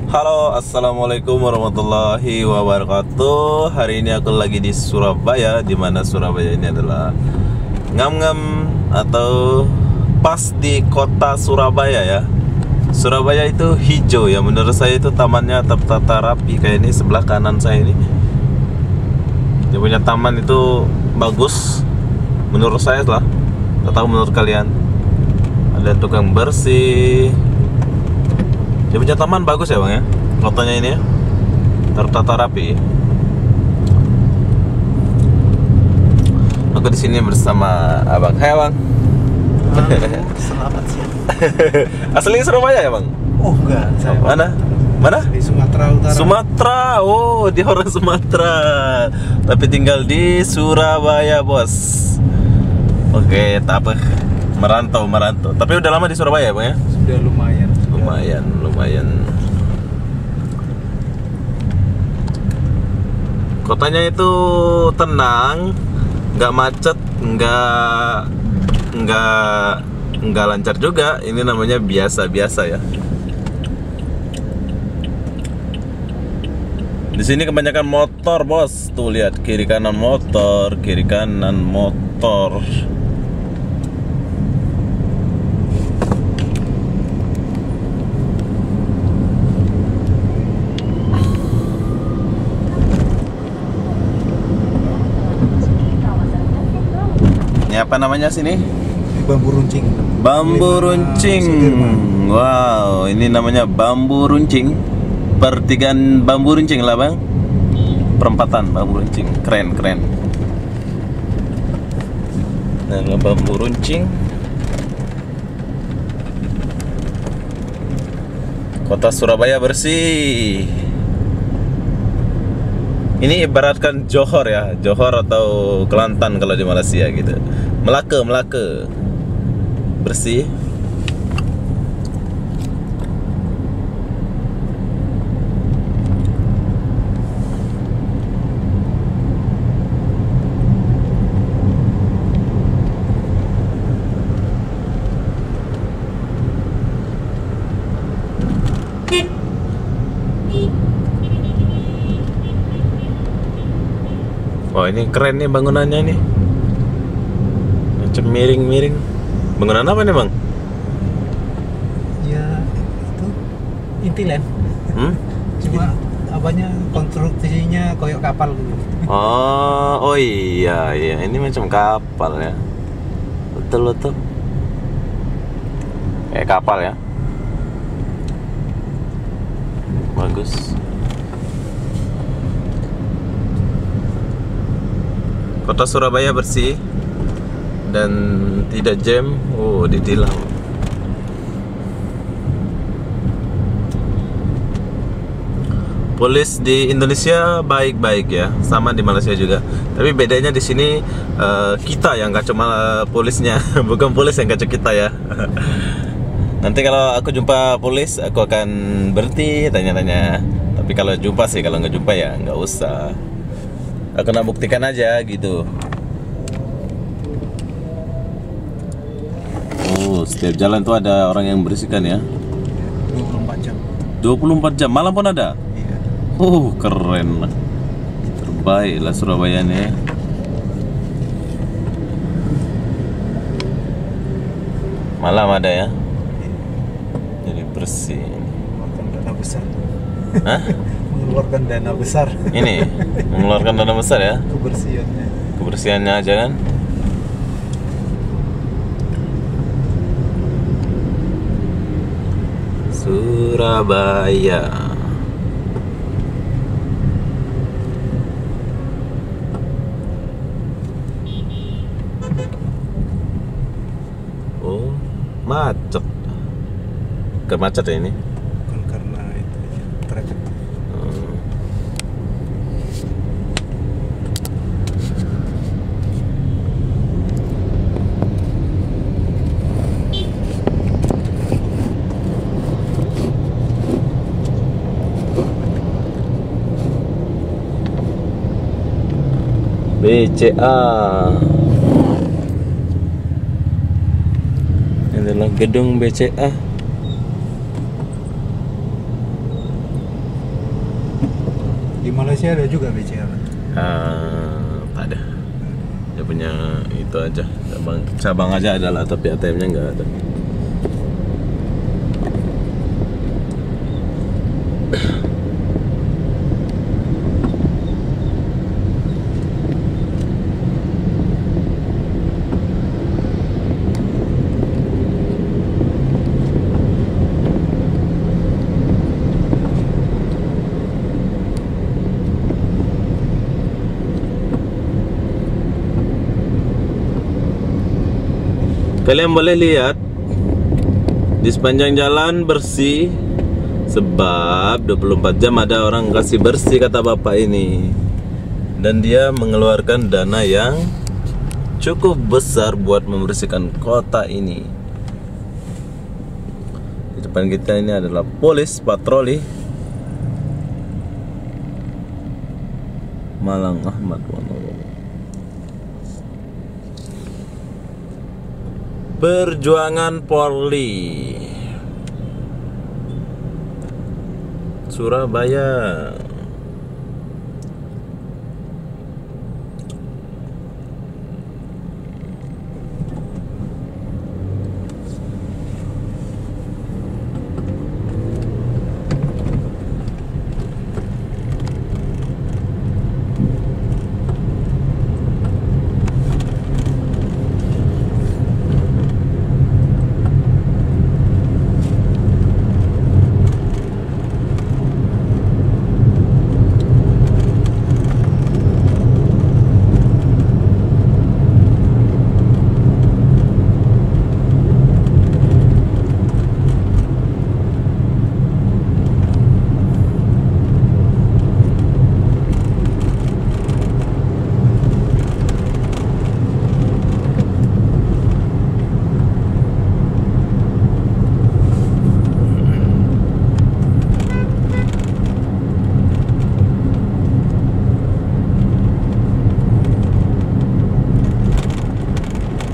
Halo, assalamualaikum warahmatullahi wabarakatuh. Hari ini aku lagi di Surabaya, di mana Surabaya ini adalah ngam-ngam atau pas di kota Surabaya ya. Surabaya itu hijau ya, menurut saya itu tamannya tertata rapi kayak ini sebelah kanan saya ini. Dia punya taman itu bagus, menurut saya lah. Gak tahu menurut kalian. Ada tukang bersih. Dia punya taman bagus ya bang ya, kotanya ini ya, tertata rapi. Aku di sini bersama abang. Hai abang. Halo, selamat siang. Asli Surabaya ya bang? Oh enggak, saya Mana? di Sumatera Utara. Sumatera. Oh, dia orang Sumatera, tapi tinggal di Surabaya bos. Oke, tak apa. Merantau. Tapi udah lama di Surabaya bang ya? Sudah lumayan. Lumayan. Kotanya itu tenang, nggak macet, nggak lancar juga. Ini namanya biasa ya. Di sini kebanyakan motor bos. Tuh lihat kiri kanan motor. Ini apa namanya sini? Bambu runcing. Bambu runcing. Wow, ini namanya bambu runcing. Pertigaan bambu runcing lah bang. Perempatan bambu runcing. Keren. Nah, bambu runcing. Kota Surabaya bersih. Ini ibaratkan Johor ya, Johor atau Kelantan kalau di Malaysia gitu. Melaka bersih. Oh ini keren nih bangunannya nih, macam miring. Bangunan apa nih bang? Ya itu intiland. Cuma apanya konstruksinya koyok kapal gitu. Oh iya, ini macam kapal ya. Betul. Kayak kapal ya. Bagus. Kota Surabaya bersih dan tidak jam. Oh, ditilang. Polis di Indonesia baik-baik ya, sama di Malaysia juga. Tapi bedanya di sini kita yang kacau malah polisnya, bukan polis yang kacau kita ya. Nanti kalau aku jumpa polis, aku akan berhenti tanya-tanya. Tapi kalau jumpa sih, kalau nggak jumpa ya nggak usah. Aku nak buktikan aja gitu. Oh, setiap jalan tuh ada orang yang bersihkan ya. 24 jam. 24 jam, malam pun ada. Iya. Keren. Terbaik lah Surabaya nih. Malam ada ya. Jadi bersih. Mengeluarkan dana besar. Hah? Mengeluarkan dana besar. Ini mengeluarkan dana besar ya. Kebersihannya aja kan. Surabaya. Oh, macet. Bukan macet ya ini. Bukan karena itu traffic. BCA. Ini adalah gedung BCA. Di Malaysia ada juga BCA. Tak ada. Dia punya itu aja. Cabang aja adalah, tapi ATM-nya nggak ada. Kalian boleh lihat di sepanjang jalan bersih, sebab 24 jam ada orang kasih bersih, kata bapak ini. Dan dia mengeluarkan dana yang cukup besar buat membersihkan kota ini. Di depan kita ini adalah polis patroli Malang Ahmad Wonowo. Perjuangan Polri Surabaya.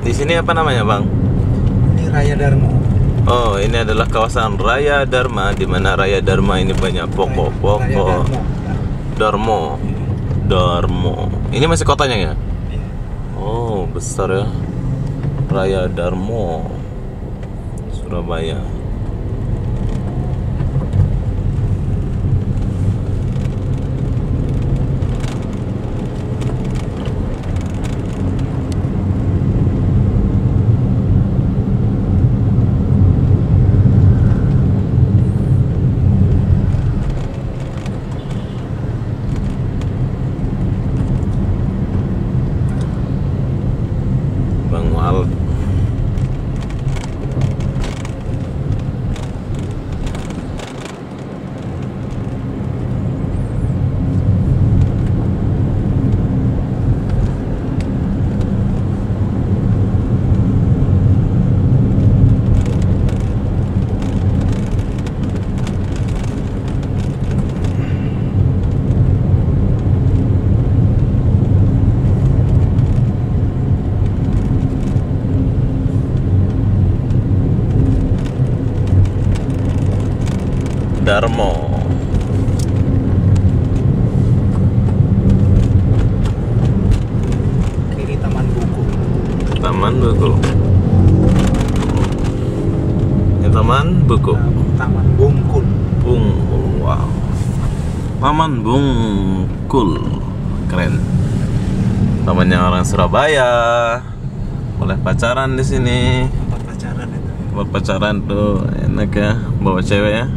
Di sini apa namanya, Bang? Ini Raya Darmo. Oh, ini adalah kawasan Raya Dharma, di mana Raya Dharma ini banyak Raya pokok-pokok. Darmo. Darmo. Ini masih kotanya ya? Iya. Oh, besar ya. Raya Darmo, Surabaya. Bang Wal. Darmo. Kiri Taman Buku. Taman Buku. Ini Taman Buku. Taman Bungkul. Wow. Taman Bungkul. Keren. Tamannya orang Surabaya. Boleh pacaran di sini. Tempat pacaran itu. Buat pacaran tuh enak ya, bawa cewek ya.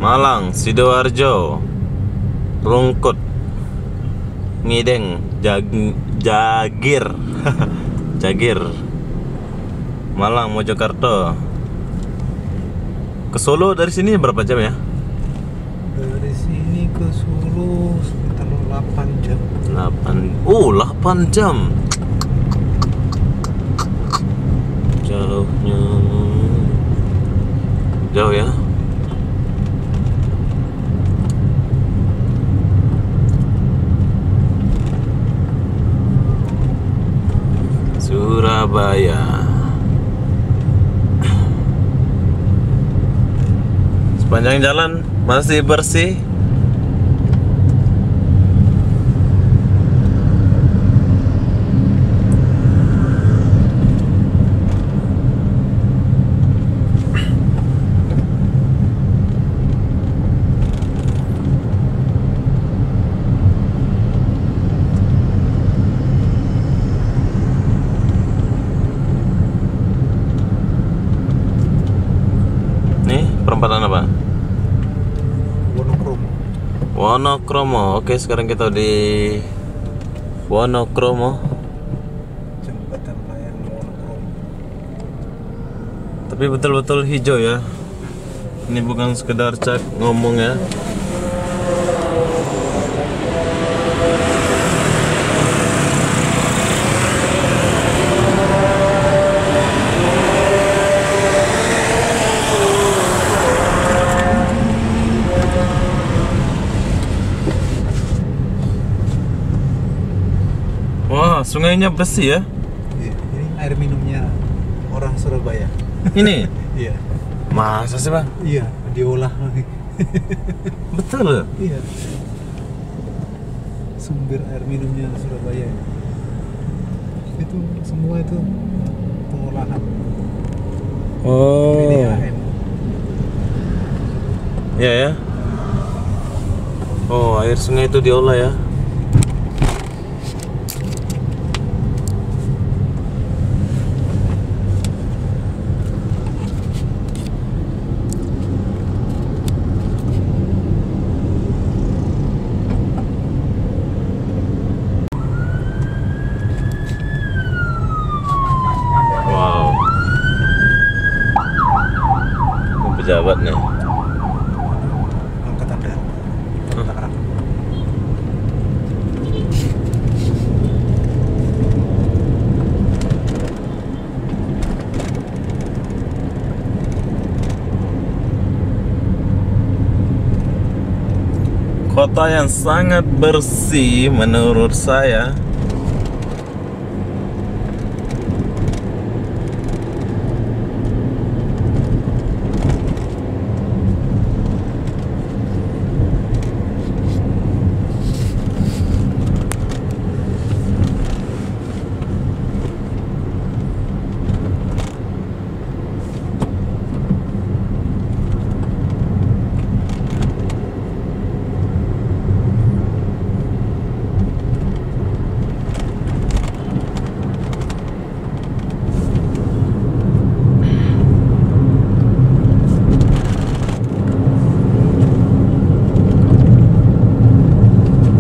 Malang, Sidoarjo, Rungkut, Ngideng, Jagir, Cagir, Malang, Mojokerto. Ke Solo dari sini berapa jam ya? Dari sini ke Solo sekitar 8 jam. 8 jam. Jauhnya jauh ya. Surabaya. Sepanjang jalan masih bersih. Nih, perempatan apa? Wonokromo. Wonokromo. Oke, sekarang kita di Wonokromo. Jembatan layang Wonokromo. Tapi betul-betul hijau ya. Ini bukan sekedar cak ngomong ya. Wah, sungainya bersih ya. Iya, ini air minumnya orang Surabaya. Ini Iya. masa sih bang? Iya, diolah lagi. Betul. Iya. Sumber air minumnya Surabaya. Itu semua itu pengolahan. Oh. PDAM. Iya ya. Oh, air sungai itu diolah ya. Wow. Ini pejabat nih. Angkatan Darat. Tentara. Kota yang sangat bersih menurut saya.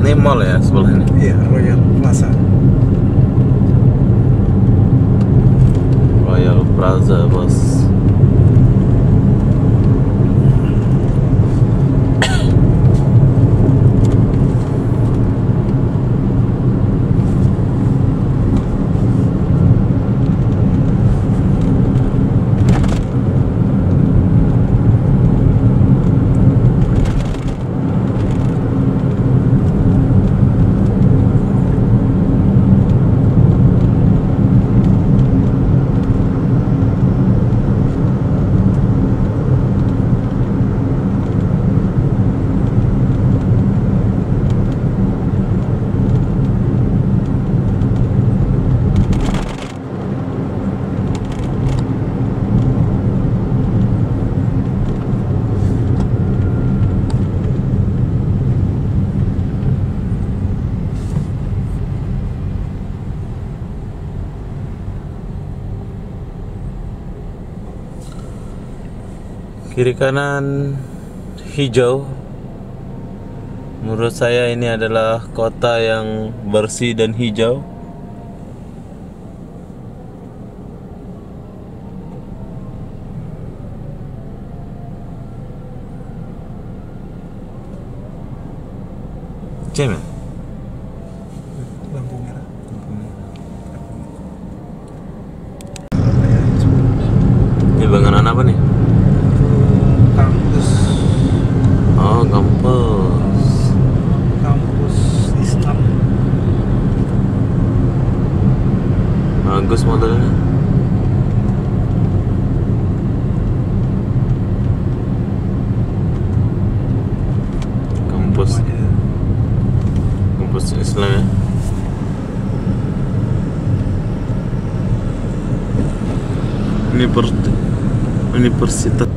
Ini mall ya sebelah ini. Iya, Royal Plaza. Royal Plaza, bos. Kiri kanan hijau. Menurut saya ini adalah kota yang bersih dan hijau. Jam ya? Lampu merah. Ini bangunan apa nih? Kampus Oh, kampus. kampus Islam. Bagus modelnya. Kampus Islam ya. Universitas